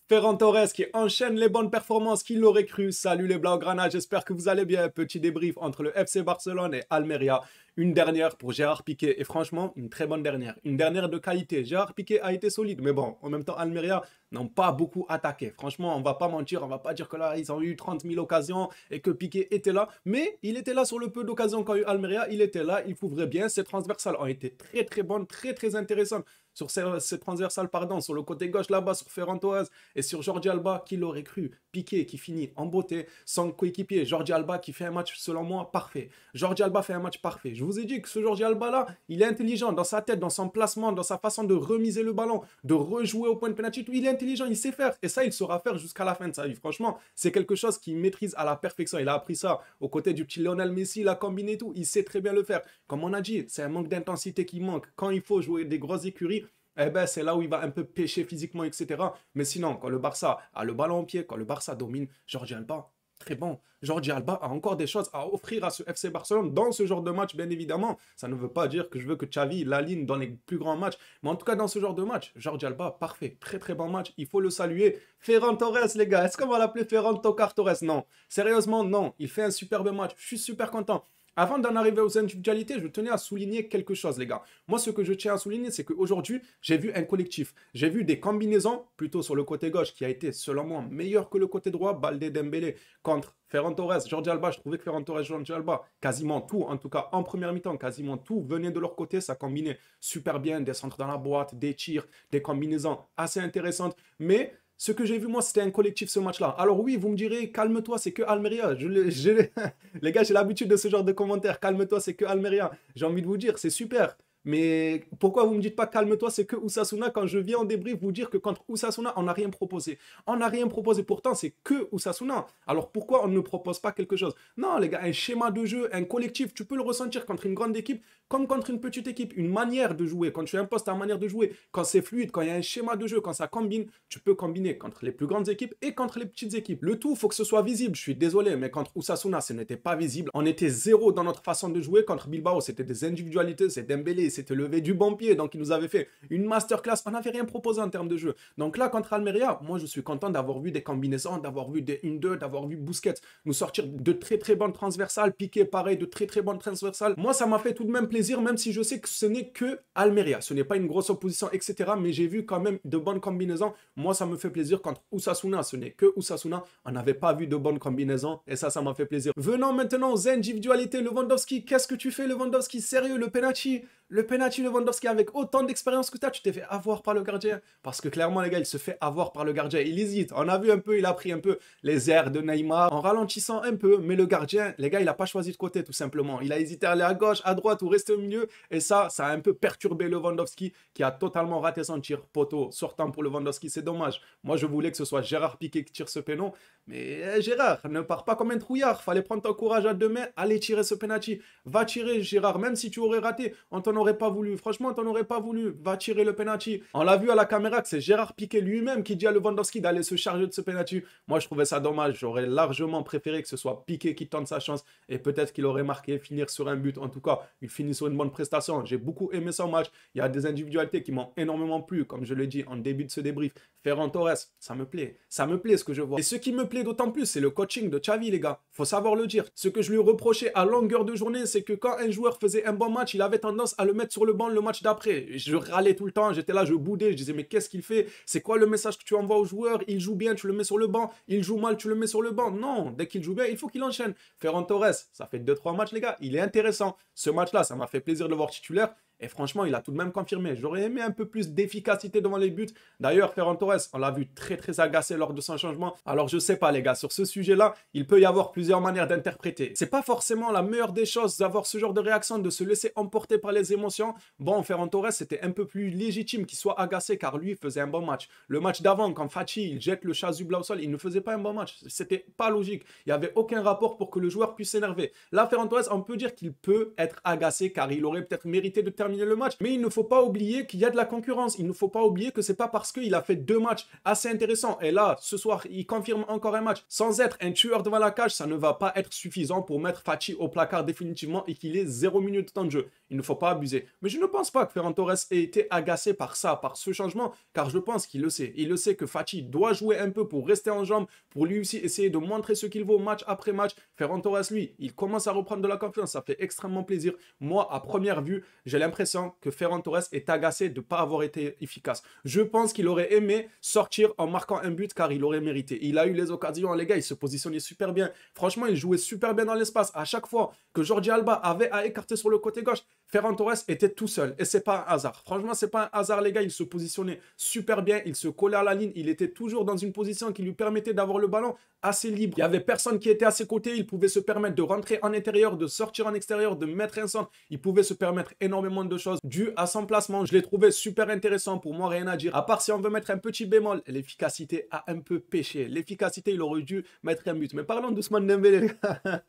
Ferran Torres qui enchaîne les bonnes performances, qui l'aurait cru. Salut les Blaugrana, j'espère que vous allez bien. Petit débrief entre le FC Barcelone et Almeria. Une dernière pour Gérard Piqué et franchement, une très bonne dernière. Une dernière de qualité. Gérard Piqué a été solide, mais bon, en même temps, Almeria n'ont pas beaucoup attaqué. Franchement, on va pas mentir, on va pas dire que là, ils ont eu 30 000 occasions et que Piqué était là. Mais il était là sur le peu d'occasions qu'a eu Almeria. Il était là, il couvrait bien. Ses transversales ont été très très bonnes, très très intéressantes. Sur ces transversales, pardon, sur le côté gauche là-bas, sur Ferran Torres et sur Jordi Alba, qui l'aurait cru. Piqué qui finit en beauté, son coéquipier Jordi Alba qui fait un match selon moi parfait. Jordi Alba fait un match parfait. Je vous ai dit que ce Jordi Alba là, il est intelligent dans sa tête, dans son placement, dans sa façon de remiser le ballon, de rejouer au point de pénalty. Il est intelligent, il sait faire. Et ça, il saura faire jusqu'à la fin de sa vie. Franchement, c'est quelque chose qu'il maîtrise à la perfection. Il a appris ça aux côtés du petit Lionel Messi, il a combiné tout. Il sait très bien le faire. Comme on a dit, c'est un manque d'intensité qui manque. Quand il faut jouer des grosses écuries, eh ben, c'est là où il va un peu pêcher physiquement, etc. Mais sinon, quand le Barça a le ballon au pied, quand le Barça domine, Jordi Alba, très bon. Jordi Alba a encore des choses à offrir à ce FC Barcelone dans ce genre de match, bien évidemment. Ça ne veut pas dire que je veux que Xavi l'aligne dans les plus grands matchs. Mais en tout cas, dans ce genre de match, Jordi Alba, parfait. Très, très bon match. Il faut le saluer. Ferran Torres, les gars. Est-ce qu'on va l'appeler Ferran Tocar Torres? Non. Sérieusement, non. Il fait un superbe match. Je suis super content. Avant d'en arriver aux individualités, je tenais à souligner quelque chose, les gars. Moi, ce que je tiens à souligner, c'est qu'aujourd'hui, j'ai vu un collectif. J'ai vu des combinaisons, plutôt sur le côté gauche, qui a été, selon moi, meilleur que le côté droit. Baldé Dembélé contre Ferran Torres, Jordi Alba. Je trouvais que Ferran Torres, Jordi Alba, quasiment tout, en tout cas en première mi-temps, quasiment tout venait de leur côté. Ça combinait super bien, des centres dans la boîte, des tirs, des combinaisons assez intéressantes. Mais ce que j'ai vu, moi, c'était un collectif ce match-là. Alors oui, vous me direz, calme-toi, c'est que Almeria. Les gars, j'ai l'habitude de ce genre de commentaires. Calme-toi, c'est que Almeria. J'ai envie de vous dire, c'est super. Mais pourquoi vous ne me dites pas calme-toi, c'est que Osasuna, quand je viens en débrief vous dire que contre Osasuna, on n'a rien proposé. On n'a rien proposé, pourtant c'est que Osasuna. Alors pourquoi on ne propose pas quelque chose? Non les gars, un schéma de jeu, un collectif, tu peux le ressentir contre une grande équipe comme contre une petite équipe. Une manière de jouer, quand tu imposes ta manière de jouer, quand c'est fluide, quand il y a un schéma de jeu, quand ça combine, tu peux combiner contre les plus grandes équipes et contre les petites équipes. Le tout, il faut que ce soit visible, je suis désolé, mais contre Osasuna, ce n'était pas visible. On était zéro dans notre façon de jouer. Contre Bilbao, c'était des individualités, c'est Dembélé, s'était levé du bon pied, donc il nous avait fait une masterclass. On n'avait rien proposé en termes de jeu. Donc là, contre Almeria, moi je suis content d'avoir vu des combinaisons, d'avoir vu des 1-2, d'avoir vu Busquets nous sortir de très très bonnes transversales, Piqué pareil, de très très bonnes transversales. Moi ça m'a fait tout de même plaisir, même si je sais que ce n'est que Almeria. Ce n'est pas une grosse opposition, etc. Mais j'ai vu quand même de bonnes combinaisons. Moi ça me fait plaisir contre Osasuna. Ce n'est que Osasuna. On n'avait pas vu de bonnes combinaisons et ça m'a fait plaisir. Venons maintenant aux individualités. Lewandowski, qu'est-ce que tu fais Lewandowski? Sérieux, le penalty Lewandowski avec autant d'expérience que toi, tu t'es fait avoir par le gardien. Parce que clairement, les gars, il se fait avoir par le gardien. Il hésite. On a vu un peu, il a pris un peu les airs de Neymar en ralentissant un peu. Mais le gardien, les gars, il n'a pas choisi de côté tout simplement. Il a hésité à aller à gauche, à droite ou rester au milieu. Et ça a un peu perturbé Lewandowski qui a totalement raté son tir poteau sortant pour Lewandowski. C'est dommage. Moi, je voulais que ce soit Gérard Piqué qui tire ce pénon. Mais Gérard, ne pars pas comme un trouillard. Fallait prendre ton courage à deux mains, aller tirer ce penalty. Va tirer, Gérard. Même si tu aurais raté, on t'en aurait pas voulu. Franchement, t'en aurais pas voulu. Va tirer le penalty. On l'a vu à la caméra que c'est Gérard Piqué lui-même qui dit à Lewandowski d'aller se charger de ce penalty. Moi, je trouvais ça dommage. J'aurais largement préféré que ce soit Piqué qui tente sa chance et peut-être qu'il aurait marqué, finir sur un but. En tout cas, il finit sur une bonne prestation. J'ai beaucoup aimé son match. Il y a des individualités qui m'ont énormément plu, comme je l'ai dit en début de ce débrief. Ferran Torres, ça me plaît. Ça me plaît ce que je vois. Et ce qui me plaît d'autant plus, c'est le coaching de Xavi, les gars. Faut savoir le dire. Ce que je lui reprochais à longueur de journée, c'est que quand un joueur faisait un bon match, il avait tendance à le mettre sur le banc le match d'après. Je râlais tout le temps, j'étais là, je boudais, je disais mais qu'est-ce qu'il fait? C'est quoi le message que tu envoies aux joueurs? Il joue bien, tu le mets sur le banc. Il joue mal, tu le mets sur le banc. Non, dès qu'il joue bien, il faut qu'il enchaîne. Ferran Torres, ça fait 2-3 matchs, les gars. Il est intéressant. Ce match-là, ça m'a fait plaisir de le voir titulaire. Et franchement, il a tout de même confirmé. J'aurais aimé un peu plus d'efficacité devant les buts. D'ailleurs, Ferran Torres, on l'a vu très très agacé lors de son changement. Alors je sais pas les gars, sur ce sujet-là, il peut y avoir plusieurs manières d'interpréter. C'est pas forcément la meilleure des choses d'avoir ce genre de réaction, de se laisser emporter par les émotions. Bon, Ferran Torres, c'était un peu plus légitime qu'il soit agacé car lui faisait un bon match. Le match d'avant, quand Fatih, il jette le chasuble au sol, il ne faisait pas un bon match. C'était pas logique. Il n'y avait aucun rapport pour que le joueur puisse s'énerver. Là, Ferran Torres, on peut dire qu'il peut être agacé car il aurait peut-être mérité de terminer terminer le match. Mais il ne faut pas oublier qu'il y a de la concurrence. Il ne faut pas oublier que c'est pas parce qu'il a fait 2 matchs assez intéressants. Et là, ce soir, il confirme encore un match. Sans être un tueur devant la cage, ça ne va pas être suffisant pour mettre Facci au placard définitivement et qu'il ait 0 minute de temps de jeu. Il ne faut pas abuser. Mais je ne pense pas que Ferran Torres ait été agacé par ça, par ce changement, car je pense qu'il le sait. Il le sait que Facci doit jouer un peu pour rester en jambes, pour lui aussi essayer de montrer ce qu'il vaut match après match. Ferran Torres, lui, il commence à reprendre de la confiance. Ça fait extrêmement plaisir. Moi, à première vue, j'ai l'impression que Ferran Torres est agacé de ne pas avoir été efficace. Je pense qu'il aurait aimé sortir en marquant un but, car il aurait mérité. Il a eu les occasions, les gars, il se positionnait super bien. Franchement, il jouait super bien dans l'espace. À chaque fois que Jordi Alba avait à écarter sur le côté gauche, Ferran Torres était tout seul. Et c'est pas un hasard. Franchement, c'est pas un hasard, les gars. Il se positionnait super bien. Il se collait à la ligne. Il était toujours dans une position qui lui permettait d'avoir le ballon assez libre. Il y avait personne qui était à ses côtés. Il pouvait se permettre de rentrer en intérieur, de sortir en extérieur, de mettre un centre. Il pouvait se permettre énormément de choses dû à son placement. Je l'ai trouvé super intéressant. Pour moi, rien à dire. À part si on veut mettre un petit bémol, l'efficacité a un peu péché. L'efficacité, il aurait dû mettre un but. Mais parlons d'Ousmane Dembélé.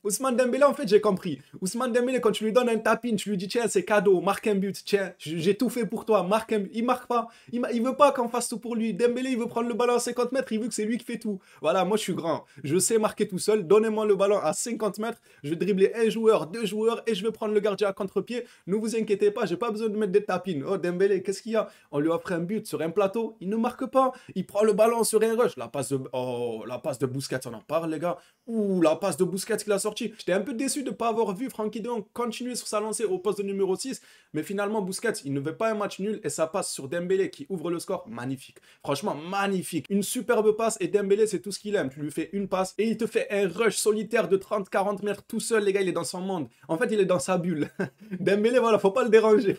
Ousmane Dembélé, en fait, j'ai compris. Ousmane Dembélé, quand tu lui donnes un tapin, tu lui dis tiens, c'est cadeau, marque un but, tiens, j'ai tout fait pour toi, marque un but. Il marque pas. Il veut pas qu'on fasse tout pour lui. Dembélé, il veut prendre le ballon à 50 mètres, il veut que c'est lui qui fait tout. Voilà, moi je suis grand. Je sais marquer tout seul. Donnez-moi le ballon à 50 mètres. Je vais dribbler un joueur, 2 joueurs et je vais prendre le gardien à contre-pied. Ne vous inquiétez pas, j'ai pas besoin de mettre des tapines. Oh, Dembélé, qu'est-ce qu'il y a? On lui offre un but sur un plateau. Il ne marque pas. Il prend le ballon sur un rush. La passe de Busquets, on en parle, les gars. Ouh, la passe de Busquets qu'il a sorti. J'étais un peu déçu de ne pas avoir vu Frenkie de Jong continuer sur sa lancée au poste de numéro 6. Mais finalement, Busquets, il ne veut pas un match nul et ça passe sur Dembélé qui ouvre le score. Magnifique. Franchement, magnifique. Une superbe passe et Dembélé, c'est tout ce qu'il aime. Tu lui fais une passe et il te fait un rush solitaire de 30-40 mètres tout seul. Les gars, il est dans son monde. En fait, il est dans sa bulle. Dembélé, voilà, faut pas le déranger.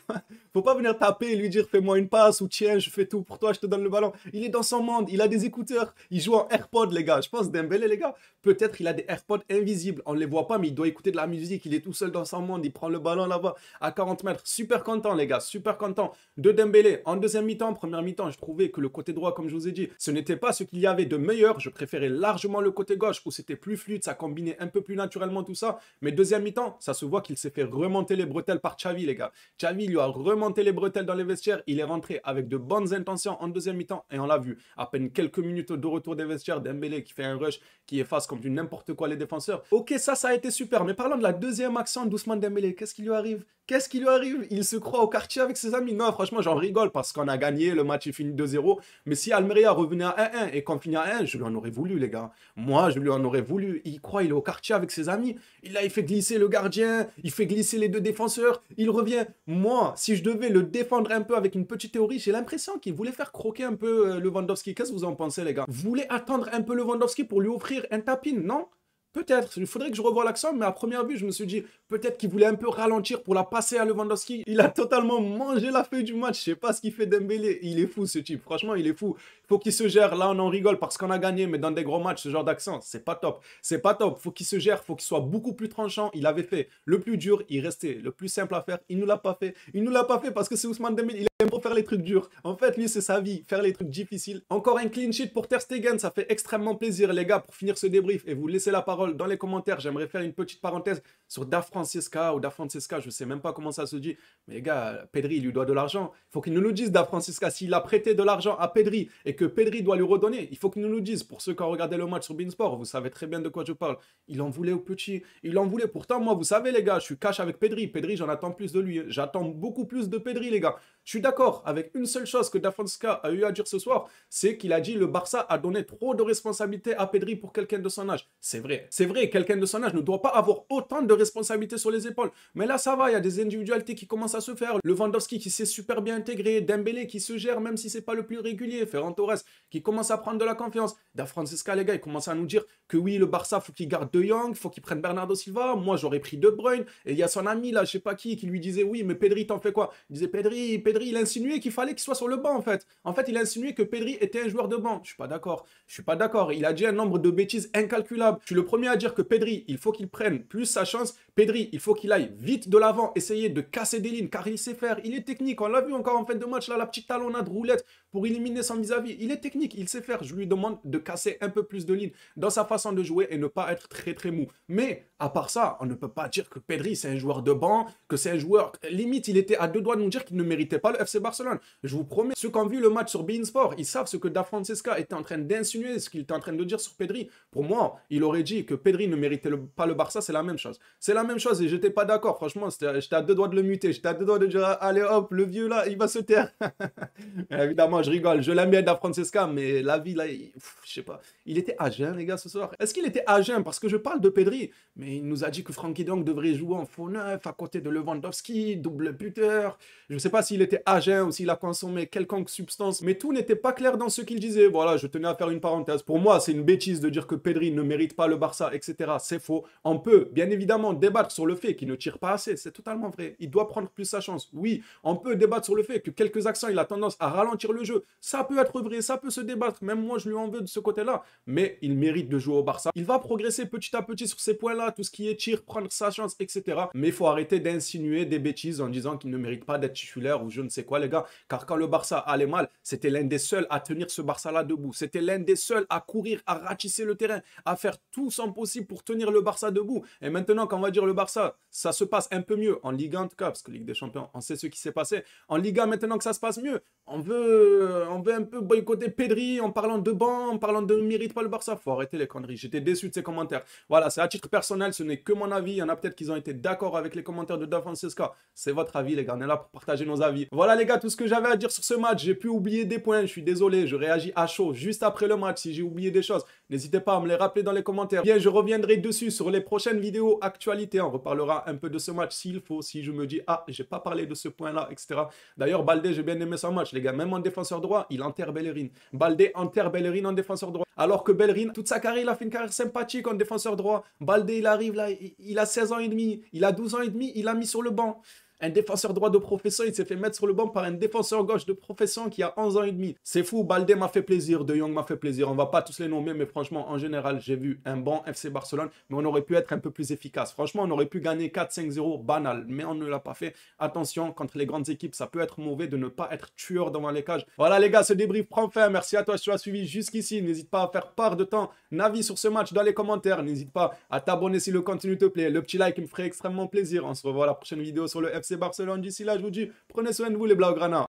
Faut pas venir taper et lui dire fais-moi une passe ou tiens, je fais tout pour toi, je te donne le ballon. Il est dans son monde. Il a des écouteurs. Il joue en AirPod, les gars. Je pense Dembélé, les gars, peut-être il a des AirPods invisibles. On ne les voit pas, mais il doit écouter de la musique. Il est tout seul dans son monde. Il prend le ballon là-bas à 40 mètres. Super content, les gars. Super content de Dembélé. En deuxième mi-temps, première mi-temps, je trouvais que le côté droit, comme je vous ai dit, ce n'était pas ce qu'il y avait de meilleur. Je préférais largement le côté gauche où c'était plus fluide. Ça combinait un peu plus naturellement tout ça. Mais deuxième mi-temps, ça se voit qu'il s'est fait remonter les bretelles par Xavi, les gars. Xavi lui a remonté les bretelles dans les vestiaires. Il est rentré avec de bonnes intentions en deuxième mi-temps et on l'a vu. À peine quelques minutes de retour des vestiaires, Dembélé qui fait un rush qui efface comme du n'importe quoi les défenseurs. Ok, ça a été super. Mais parlons de la deuxième action d'Ousmane Dembélé. Qu'est-ce qui lui arrive? Qu'est-ce qui lui arrive? Il se croit au quartier avec ses amis. Non, franchement, j'en rigole parce qu'on a gagné. Le match est fini 2-0. Mais si Almeria revenait à 1-1 et qu'on finit à 1, je lui en aurais voulu, les gars. Moi, je lui en aurais voulu. Il croit, il est au quartier avec ses amis. Il fait glisser le gardien. Il fait glisser les deux défenseurs. Il revient. Moi, si je devais le défendre un peu avec une petite théorie, j'ai l'impression qu'il voulait faire croquer un peu Lewandowski. Qu'est-ce que vous en pensez, les gars? Vous voulez attendre un peu Lewandowski pour lui offrir un tapin, non? Peut-être, il faudrait que je revoie l'action, mais à première vue, je me suis dit, peut-être qu'il voulait un peu ralentir pour la passer à Lewandowski. Il a totalement mangé la feuille du match, je sais pas ce qu'il fait Dembélé. Il est fou ce type, franchement, il est fou. Il faut qu'il se gère, là on en rigole parce qu'on a gagné, mais dans des gros matchs, ce genre d'accent, c'est pas top. C'est pas top, faut qu'il se gère, faut qu'il soit beaucoup plus tranchant. Il avait fait le plus dur, il restait le plus simple à faire, il nous l'a pas fait. Il nous l'a pas fait parce que c'est Ousmane Dembélé, il aime pas faire les trucs durs. En fait, lui, c'est sa vie, faire les trucs difficiles. Encore un clean sheet pour Ter Stegen, ça fait extrêmement plaisir, les gars, pour finir ce débrief et vous laisser la parole dans les commentaires. J'aimerais faire une petite parenthèse sur Da Francesca ou Da Francesca, je sais même pas comment ça se dit. Mais les gars, Pedri, il lui doit de l'argent. Il faut qu'il nous le dise, Da Francesca. S'il a prêté de l'argent à Pedri et que Pedri doit lui redonner, il faut qu'il nous le dise. Pour ceux qui ont regardé le match sur Beansport, vous savez très bien de quoi je parle. Il en voulait au petit. Il en voulait. Pourtant, moi, vous savez, les gars, je suis cash avec Pedri. Pedri, j'en attends plus de lui. J'attends beaucoup plus de Pedri, les gars. Je suis d'accord avec une seule chose que Da Francesca a eu à dire ce soir, c'est qu'il a dit le Barça a donné trop de responsabilités à Pedri pour quelqu'un de son âge. C'est vrai, quelqu'un de son âge ne doit pas avoir autant de responsabilités sur les épaules. Mais là, ça va, il y a des individualités qui commencent à se faire. Lewandowski qui s'est super bien intégré, Dembélé qui se gère même si c'est pas le plus régulier, Ferran Torres qui commence à prendre de la confiance. Da Francesca, les gars, il commence à nous dire que oui, le Barça, faut qu'il garde De Jong, faut qu'il prenne Bernardo Silva. Moi, j'aurais pris De Bruyne. Et il y a son ami là, je sais pas qui lui disait oui, mais Pedri, t'en fais quoi? Il disait Pedri, il a insinué qu'il fallait qu'il soit sur le banc en fait. En fait, il a insinué que Pedri était un joueur de banc. Je suis pas d'accord. Je suis pas d'accord. Il a dit un nombre de bêtises incalculables. Je suis le premier à dire que Pedri, il faut qu'il prenne plus sa chance Pedri, il faut qu'il aille vite de l'avant, essayer de casser des lignes, car il sait faire. Il est technique. On l'a vu encore en fin de match, là, la petite talonnade roulette pour éliminer son vis-à-vis. Il est technique, il sait faire. Je lui demande de casser un peu plus de lignes dans sa façon de jouer et ne pas être très très mou. Mais à part ça, on ne peut pas dire que Pedri c'est un joueur de banc, que c'est un joueur limite, il était à deux doigts de nous dire qu'il ne méritait pas le FC Barcelone. Je vous promets, ceux qui ont vu le match sur beIN Sport, ils savent ce que Da Francesca était en train d'insinuer, ce qu'il était en train de dire sur Pedri. Pour moi, il aurait dit que Pedri ne méritait pas le Barça, c'est la même chose. C'est la même chose et j'étais pas d'accord, franchement, j'étais à deux doigts de le muter, j'étais à deux doigts de dire allez hop, le vieux là, il va se taire. Évidemment, je rigole, je l'aime bien Da Francesca, mais la vie là, je sais pas, il était à jeun les gars ce soir. Est-ce qu'il était à jeun parce que je parle de Pedri, mais il nous a dit que Frenkie de Jong devrait jouer en faux neuf à côté de Lewandowski, double buteur. Je ne sais pas s'il était à jeun ou s'il a consommé quelconque substance, mais tout n'était pas clair dans ce qu'il disait. Voilà, je tenais à faire une parenthèse. Pour moi, c'est une bêtise de dire que Pedri ne mérite pas le Barça, etc. C'est faux. On peut, bien évidemment, débattre sur le fait qu'il ne tire pas assez. C'est totalement vrai. Il doit prendre plus sa chance. Oui, on peut débattre sur le fait que quelques actions, il a tendance à ralentir le jeu. Ça peut être vrai, ça peut se débattre. Même moi, je lui en veux de ce côté-là. Mais il mérite de jouer au Barça. Il va progresser petit à petit sur ces points-là, tout ce qui est tir, prendre sa chance, etc. Mais il faut arrêter d'insinuer des bêtises en disant qu'il ne mérite pas d'être titulaire ou je ne sais quoi, les gars. Car quand le Barça allait mal, c'était l'un des seuls à tenir ce Barça-là debout. C'était l'un des seuls à courir, à ratisser le terrain, à faire tout son possible pour tenir le Barça debout. Et maintenant, quand on va dire le Barça, ça se passe un peu mieux en Ligue 1 en tout cas, parce que Ligue des Champions, on sait ce qui s'est passé. En Ligue 1, maintenant que ça se passe mieux, on veut un peu boycotter Pedri en parlant de banc, en parlant de ne mérite pas le Barça. Faut arrêter les conneries. J'étais déçu de ces commentaires. Voilà, c'est à titre personnel, ce n'est que mon avis. Il y en a peut-être qui ont été d'accord avec les commentaires de Da Francesca. C'est votre avis, les gars. On est là pour partager nos avis. Voilà, les gars, tout ce que j'avais à dire sur ce match. J'ai pu oublier des points. Je suis désolé. Je réagis à chaud juste après le match. Si j'ai oublié des choses, n'hésitez pas à me les rappeler dans les commentaires. Bien, je reviendrai dessus sur les prochaines vidéos actualités. On reparlera un peu de ce match s'il faut. Si je me dis, ah, j'ai pas parlé de ce point-là, etc. D'ailleurs, Baldé, j'ai bien aimé son match, les gars. Même en défenseur droit, il enterre Bellerin. Baldé enterre Bellerin en défenseur droit. Alors que Bellerin, toute sa carrière, il a fait une carrière sympathique en défenseur droit. Baldé, il arrive là, il a 16 ans et demi, il a 12 ans et demi, il a mis sur le banc. Un défenseur droit de profession, il s'est fait mettre sur le banc par un défenseur gauche de profession qui a 11 ans et demi. C'est fou, Baldé m'a fait plaisir, De Jong m'a fait plaisir. On va pas tous les nommer, mais franchement, en général, j'ai vu un bon FC Barcelone, mais on aurait pu être un peu plus efficace. Franchement, on aurait pu gagner 4-5-0 banal, mais on ne l'a pas fait. Attention, contre les grandes équipes, ça peut être mauvais de ne pas être tueur devant les cages. Voilà les gars, ce débrief prend fin. Merci à toi si tu as suivi jusqu'ici. N'hésite pas à faire part de ton avis sur ce match dans les commentaires. N'hésite pas à t'abonner si le contenu te plaît. Le petit like me ferait extrêmement plaisir. On se revoit à la prochaine vidéo sur le FC Barcelone. D'ici là, je vous dis, prenez soin de vous les Blaugrana.